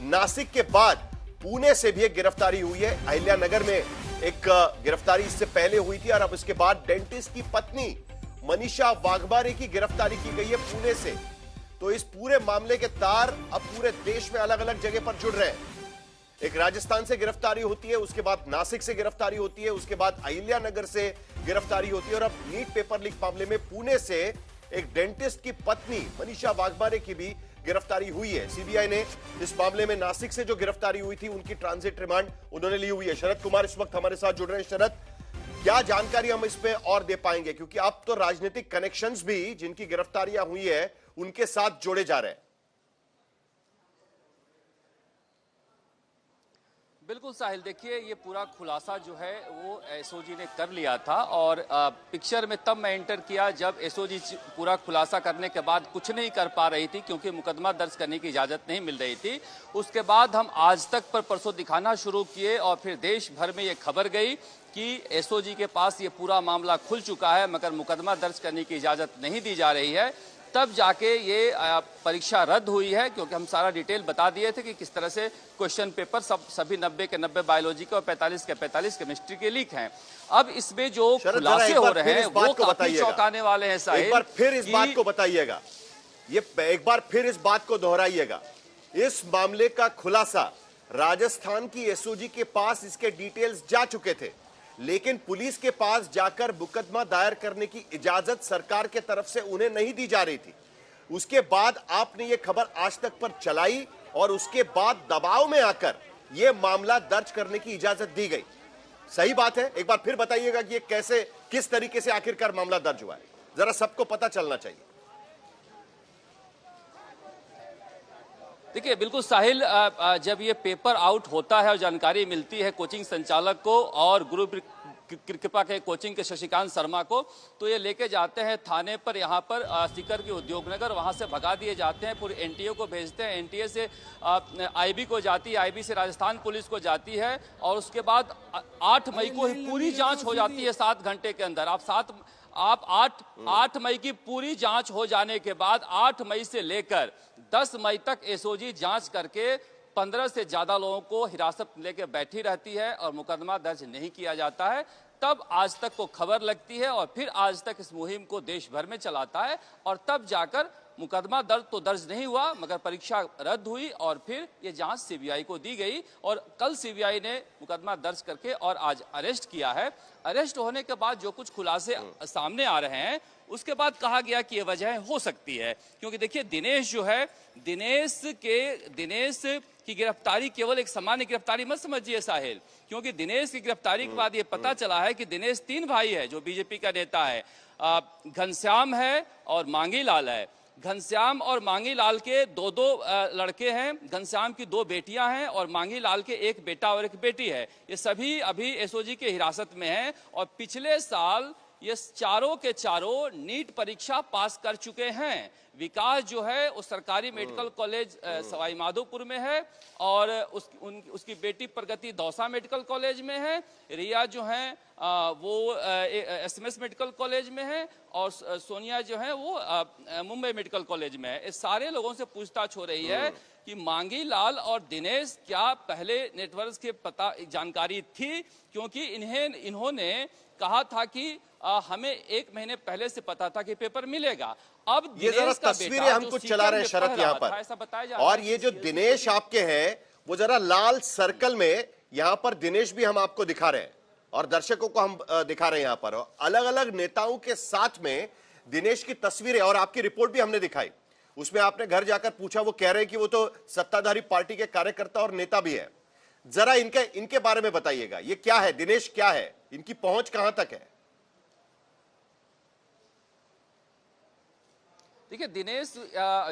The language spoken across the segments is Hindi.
नासिक के बाद पुणे से भी एक गिरफ्तारी हुई है। अहिल्यानगर में एक गिरफ्तारी इससे पहले हुई थी और अब इसके बाद डेंटिस्ट की पत्नी मनीषा वाघमारे की गिरफ्तारी की गई है पुणे से। तो इस पूरे मामले के तार अब पूरे देश में अलग अलग जगह पर जुड़ रहे हैं। एक राजस्थान से गिरफ्तारी होती है, उसके बाद नासिक से गिरफ्तारी होती है, उसके बाद अहिल्यानगर से गिरफ्तारी होती है और अब नीट पेपर लीक मामले में पुणे से एक डेंटिस्ट की पत्नी मनीषा वाघमारे की भी गिरफ्तारी हुई है। सीबीआई ने इस मामले में नासिक से जो गिरफ्तारी हुई थी उनकी ट्रांजिट रिमांड उन्होंने ली हुई है। शरद कुमार इस वक्त हमारे साथ जुड़ रहे हैं। शरद, क्या जानकारी हम इस पे और दे पाएंगे, क्योंकि अब तो राजनीतिक कनेक्शंस भी जिनकी गिरफ्तारियां हुई है उनके साथ जोड़े जा रहे हैं। बिल्कुल साहिल, देखिए ये पूरा खुलासा जो है वो एसओजी ने कर लिया था और पिक्चर में तब मैं एंटर किया जब एसओजी पूरा खुलासा करने के बाद कुछ नहीं कर पा रही थी क्योंकि मुकदमा दर्ज करने की इजाज़त नहीं मिल रही थी। उसके बाद हम आज तक पर परसों दिखाना शुरू किए और फिर देश भर में ये खबर गई कि एसओजी के पास ये पूरा मामला खुल चुका है मगर मुकदमा दर्ज करने की इजाज़त नहीं दी जा रही है। तब जाके ये परीक्षा रद्द हुई है क्योंकि हम सारा डिटेल बता दिए थे कि किस तरह से क्वेश्चन पेपर सभी 90 के 90 बायोलॉजी के और 45 के 45 केमिस्ट्री के लीक हैं। अब इसमें जो खुलासे हो रहे हैं वो काफी चौंकाने वाले हैं साहिल। एक बार फिर इस बात को बताइएगा, ये एक बार फिर इस बात को दोहराइएगा। इस मामले का खुलासा राजस्थान की एसओजी के पास इसके डिटेल्स जा चुके थे, लेकिन पुलिस के पास जाकर मुकदमा दायर करने की इजाजत सरकार के तरफ से उन्हें नहीं दी जा रही थी। उसके बाद आपने ये खबर आज तक पर चलाई और उसके बाद दबाव में आकर यह मामला दर्ज करने की इजाजत दी गई। सही बात है? एक बार फिर बताइएगा कि ये कैसे, किस तरीके से आखिरकार मामला दर्ज हुआ है, जरा सबको पता चलना चाहिए। देखिए बिल्कुल साहिल, जब ये पेपर आउट होता है और जानकारी मिलती है कोचिंग संचालक को और गुरु कृपा के कोचिंग के शशिकांत शर्मा को, तो ये लेके जाते हैं थाने पर, यहाँ पर सीकर की उद्योगनगर, वहाँ से भगा दिए जाते हैं। पूरे एनटीए को भेजते हैं, एनटीए से आईबी को जाती है, आईबी से राजस्थान पुलिस को जाती है और उसके बाद 8 मई को ही पूरी जांच हो जाती है 7 घंटे के अंदर। आप 8 मई की पूरी जांच हो जाने के बाद 8 मई से लेकर 10 मई तक एसओजी जांच करके 15 से ज्यादा लोगों को हिरासत लेकर बैठी रहती है और मुकदमा दर्ज नहीं किया जाता है। तब आज तक को खबर लगती है और फिर आज तक इस मुहिम को देश भर में चलाता है और तब जाकर मुकदमा दर्ज नहीं हुआ मगर परीक्षा रद्द हुई और फिर ये जांच सीबीआई को दी गई और कल सीबीआई ने मुकदमा दर्ज करके और आज अरेस्ट किया है। अरेस्ट होने के बाद जो कुछ खुलासे सामने आ रहे हैं उसके बाद कहा गया कि ये वजह हो सकती है, क्योंकि देखिए दिनेश जो है, दिनेश की गिरफ्तारी केवल एक सामान्य गिरफ्तारी मत समझिए साहिल, क्योंकि दिनेश की गिरफ्तारी के बाद ये पता चला है कि दिनेश 3 भाई है जो बीजेपी का नेता है। घनश्याम है और मांगी लाल है। घनश्याम और मांगी लाल के दो लड़के हैं, घनश्याम की 2 बेटियां हैं और मांगी लाल के 1 बेटा और 1 बेटी है। ये सभी अभी एसओजी के हिरासत में हैं और पिछले साल ये चारों के चारों नीट परीक्षा पास कर चुके हैं। विकास जो है वो सरकारी मेडिकल कॉलेज सवाई माधोपुर में है और उसकी बेटी प्रगति दौसा मेडिकल कॉलेज में है। रिया जो है वो एसएमएस मेडिकल कॉलेज में है और सोनिया जो है वो मुंबई मेडिकल कॉलेज में है। इस सारे लोगों से पूछताछ हो रही है कि मांगी लाल और दिनेश क्या पहले नेटवर्क के जानकारी थी, क्योंकि इन्होंने कहा था कि हमें 1 महीने पहले से पता था कि पेपर मिलेगा। अब ये जरा तस्वीरें हम कुछ चला रहे हैं शरद यहाँ पर, ऐसा बताया जा रहा है। और ये जो दिनेश आपके हैं वो जरा लाल सर्कल में यहाँ पर दिनेश भी हम आपको दिखा रहे हैं और दर्शकों को हम दिखा रहे हैं यहाँ पर अलग अलग नेताओं के साथ में दिनेश की तस्वीरें और आपकी रिपोर्ट भी हमने दिखाई। उसमें आपने घर जाकर पूछा, वो कह रहे हैं कि वो तो सत्ताधारी पार्टी के कार्यकर्ता और नेता भी है। जरा इनके बारे में बताइएगा, ये क्या है, दिनेश क्या है, इनकी पहुंच कहां तक है? देखिए दिनेश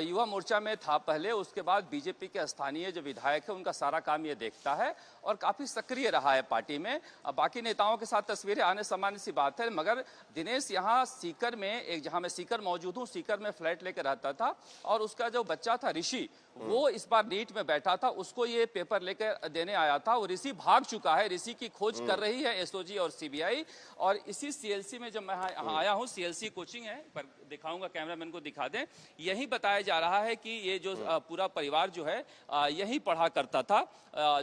युवा मोर्चा में था पहले, उसके बाद बीजेपी के स्थानीय जो विधायक है उनका सारा काम ये देखता है और काफी सक्रिय रहा है पार्टी में। बाकी नेताओं के साथ तस्वीरें आने सामान्य सी बात है, मगर दिनेश यहाँ सीकर में, जहां मैं सीकर मौजूद हूँ, सीकर में फ्लैट लेकर रहता था और उसका जो बच्चा था ऋषि, वो इस बार नीट में बैठा था, उसको ये पेपर लेकर देने आया था। वो ऋषि भाग चुका है, ऋषि की खोज कर रही है एसओजी और सीबीआई। और इसी सीएलसी में जब मैं यहाँ आया हूँ, सीएलसी कोचिंग है, पर दिखाऊंगा, कैमरामैन को दिखा दिखा दें। यही बताया जा रहा है कि ये जो पूरा परिवार जो है यही पढ़ा करता था,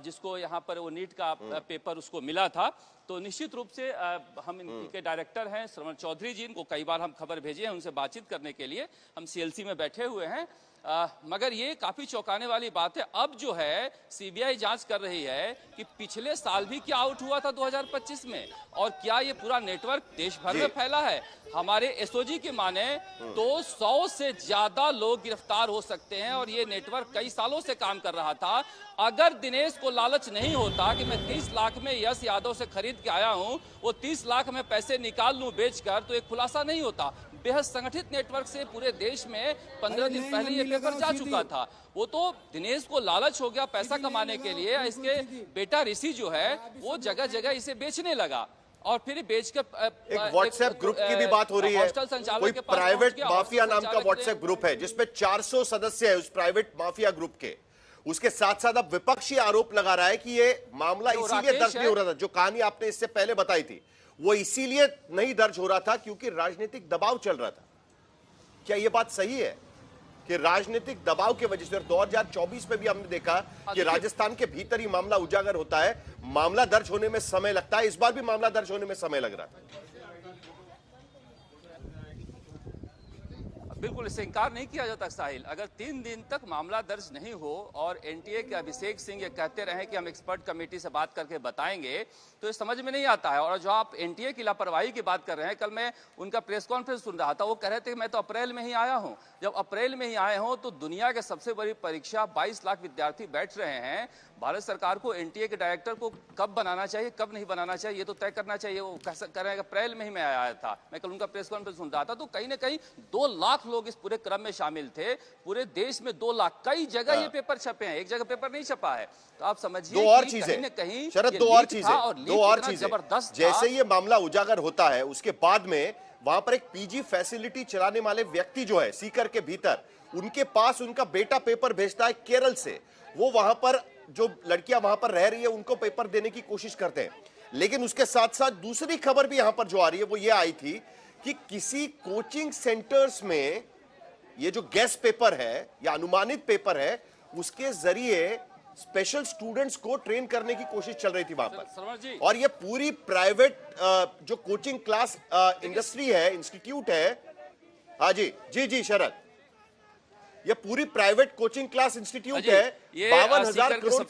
जिसको यहाँ पर वो नीट का पेपर उसको मिला था। तो निश्चित रूप से हम इनके डायरेक्टर हैं श्रवण चौधरी जी, इनको कई बार हम खबर भेजे हैं उनसे बातचीत करने के लिए, हम सीएलसी में बैठे हुए हैं। मगर ये काफी चौंकाने वाली बात है, अब जो है सीबीआई जांच कर रही है कि पिछले साल भी क्या आउट हुआ था 2025 में, और क्या ये पूरा नेटवर्क देश भर में फैला है। हमारे एसओजी की माने तो 100 से ज्यादा लोग गिरफ्तार हो सकते हैं, और ये नेटवर्क कई सालों से काम कर रहा था। अगर दिनेश को लालच नहीं होता कि मैं 30 लाख में यश यादव से खरीद के आया हूं, वो 30 लाख में पैसे निकाल लूं बेचकर, तो एक खुलासा नहीं होता। बेहद संगठित नेटवर्क से पूरे देश में 15 दिन पहले ये पेपर जा चुका था। वो तो दिनेश को लालच हो गया पैसा कमाने के लिए, इसके बेटा ऋषि जो है वो जगह जगह इसे बेचने लगा, और फिर बेचकर एक व्हाट्सएप ग्रुप की भी बात हो रही है। कोई प्राइवेट माफिया नाम का व्हाट्सएप ग्रुप है जिसमें 400 सदस्य है उस प्राइवेट माफिया ग्रुप के। उसके साथ साथ अब विपक्षी आरोप लगा रहा है कि ये मामला इसीलिए दर्ज नहीं हो रहा था, जो कहानी आपने इससे पहले बताई थी वो इसीलिए नहीं दर्ज हो रहा था क्योंकि राजनीतिक दबाव चल रहा था। क्या यह बात सही है कि राजनीतिक दबाव की वजह से 2024 में भी हमने देखा कि राजस्थान के भीतर ही मामला उजागर होता है, मामला दर्ज होने में समय लगता है, इस बार भी मामला दर्ज होने में समय लग रहा था। बिल्कुल इससे इंकार नहीं किया जाता साहिल। अगर 3 दिन तक मामला दर्ज नहीं हो और एनटीए के अभिषेक सिंह ये कहते रहे कि हम एक्सपर्ट कमेटी से बात करके बताएंगे, तो ये समझ में नहीं आता है। और जो आप एनटीए की लापरवाही की बात कर रहे हैं, कल मैं उनका प्रेस कॉन्फ्रेंस सुन रहा था, वो कह रहे थे कि मैं तो अप्रैल में ही आया हूं। जब अप्रैल में ही आए हों तो दुनिया के सबसे बड़ी परीक्षा 22 लाख विद्यार्थी बैठ रहे हैं। भारत सरकार को एनटीए के डायरेक्टर को कब बनाना चाहिए कब नहीं बनाना चाहिए ये तो तय करना चाहिए। वो कह रहे हैं अप्रैल में ही मैं आया था। मैं कल उनका प्रेस कॉन्फ्रेंस सुन रहा था, तो कहीं ना कहीं 2 लाख लोग इस पूरे क्रम में शामिल थे। पूरे देश में 2 लाख, कई जगह ये पेपर छपे हैं, एक जगह पेपर नहीं छपा है। तो आप समझिए दो और चीजें शरद, दो और चीजें जबरदस्त। जैसे ये मामला उजागर होता है उसके बाद में वहां पर एक पीजी फैसिलिटी चलाने वाले व्यक्ति जो है सीकर के भीतर, उनके पास उनका बेटा पेपर भेजता है केरल से। वो वहां पर जो लड़कियां वहां पर रह रही है उनको पेपर देने की कोशिश करते हैं। लेकिन उसके साथ साथ दूसरी खबर भी यहां पर जो आ रही है वो ये आई थी कि किसी कोचिंग सेंटर्स में ये जो गेस पेपर है या अनुमानित पेपर है उसके जरिए स्पेशल स्टूडेंट्स को ट्रेन करने की कोशिश चल रही थी वहां पर। और ये पूरी प्राइवेट जो कोचिंग क्लास इंडस्ट्री है, इंस्टीट्यूट है, हाँ जी जी जी शरद, ये पूरी प्राइवेट कोचिंग क्लास इंस्टीट्यूट है। 52,000 करोड़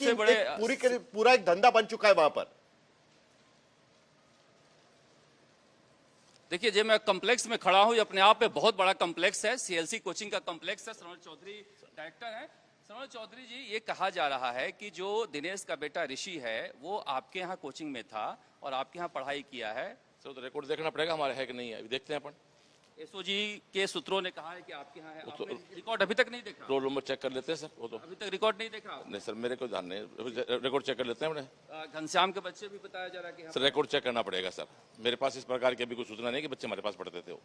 की पूरा एक धंधा बन चुका है वहां पर। देखिए, जो मैं कॉम्प्लेक्स में खड़ा हूं, ये अपने आप में बहुत बड़ा कॉम्प्लेक्स है, सीएलसी कोचिंग का कॉम्प्लेक्स है। श्रवण चौधरी डायरेक्टर है। श्रवण चौधरी जी, ये कहा जा रहा है कि जो दिनेश का बेटा ऋषि है वो आपके यहाँ कोचिंग में था और आपके यहाँ पढ़ाई किया है। सर तो रिकॉर्ड देखना पड़ेगा हमारे, है कि नहीं है, अभी देखते हैं अपन। एसओजी के सूत्रों ने कहा है कि आपके यहाँ है। आपने रिकॉर्ड अभी तक नहीं देखा? रोल नंबर चेक कर लेते हैं सर। वो तो अभी तक रिकॉर्ड नहीं देखा? नहीं सर, मेरे को ध्यान नहीं, रिकॉर्ड चेक कर लेते हैं हमने। घनश्याम के बच्चे भी बताया जा रहा है कि सर रिकॉर्ड चेक करना पड़ेगा सर। मेरे पास इस प्रकार की अभी कोई सूचना नहीं कि बच्चे हमारे पास पढ़ते थे।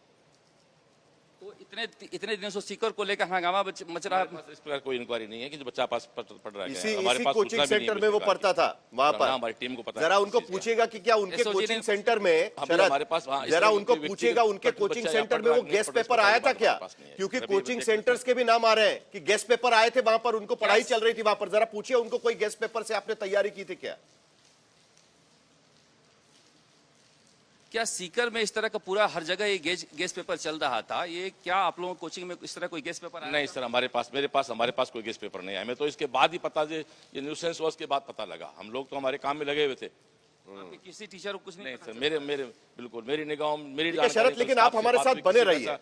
तो इतने दिनों से सीकर को लेकर हंगामा मच रहा है। इस प्रकार कोई इंक्वायरी नहीं है कि जो बच्चा पास पढ़ रहा है। इसी कोचिंग सेंटर में वो पढ़ता था वहां पर। हमारी टीम को पता है। जरा उनको पूछेगा कि क्या उनके कोचिंग सेंटर में, हमारे पास जरा उनको पूछेगा उनके कोचिंग सेंटर में वो गेस्ट पेपर आया था क्या? क्योंकि कोचिंग सेंटर्स के भी नाम आ रहे हैं कि गेस्ट पेपर आए थे वहां पर, उनको पढ़ाई चल रही थी वहां पर। जरा पूछिए उनको, कोई गेस्ट पेपर से आपने तैयारी की थी क्या? क्या सीकर में इस तरह का पूरा हर जगह ये गेस्ट पेपर चल रहा था? ये क्या आप लोगों कोचिंग में इस तरह कोई गेस्ट पेपर आया? नहीं सर, हमारे पास कोई गेस्ट पेपर नहीं है। हमें तो इसके बाद ही पता, ये न्यूसेंस हुआ उसके बाद पता लगा। हम लोग तो हमारे काम में लगे हुए थे। किसी टीचर को कुछ नहीं सर, मेरे बिल्कुल मेरी निगाहों मेरी शरद, लेकिन आप हमारे साथ बने रहिए।